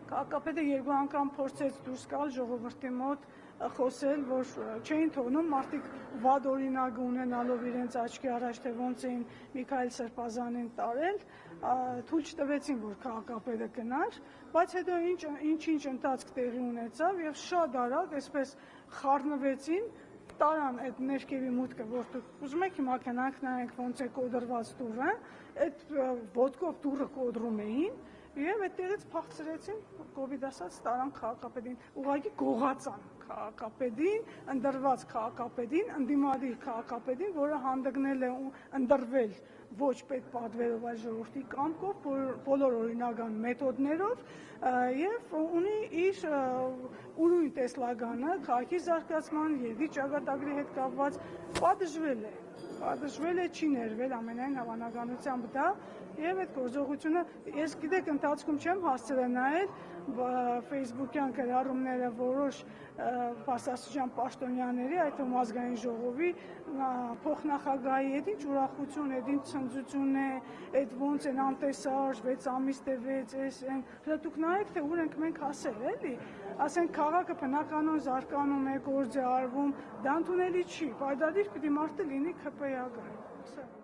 Քաղաքապետը երկու անգամ փորձեց դուրս գալ ժողովրդի մոտ խոսել, որ չէին թողնում մարդիկ վատ օրինակ ունենալով իրենց աչքի առաջ, թե ոնց էին Միքայել Սրբազանին տարել, թույլ չտվեցին, որ քաղաքապետը գնար, բայց հետո ինչ-ինչ ընթացք տեղի ունեցավ եւ շատ արագ այսպես խառնվեցին, տարան այդ ներքևի մուտքը, որ դուք ուզում եք հիմա գնանք նայենք ոնց է կոդրված դուռը, այդ ոտքով դուռը կոդրում էին եւ այդտեղից փախցրեցին, կոպիտ ասած, տարան քաղաքապետին, ուղղակի գողացան քաղաքապետին, ընդրված քաղաքապետին, ընդդիմադիր քաղաքապետին, որը հանդգնել է ընդրվել ոչ պետ պատվերով, այլ ժողովրդի կամքով, բոլոր օրինական մեթոդներով եւ ունի իր ուրույն տեսլականը քաղաքի զարգացման, երկրի ճակատագրի հետ կապված, պատժվել է, չի ներվել ամենայն հավանականությամբ դա եւ այդ գործողությունը ես գիտեք ընթացքում չեմ հասցրել նայել Facebook-յան գրառումները որոշ բարձրաստիճան պաշտոնյաների, այդ թվում ազգային ժողովի փոխնախագահի հետ ինչ ուրախություն, այդ ինչ ցնծություն է, այդ ոնց են անտեսար 6 ամիս տևեց, այս դուք նայեք թե ուր ենք մենք հասել, էլի, ասենք քաղաքը բնականon զարգանում է, գործ է արվում, դա ընդունելի չի, պայմանագիր պիտի մարդը լինի ՔՊ-ական։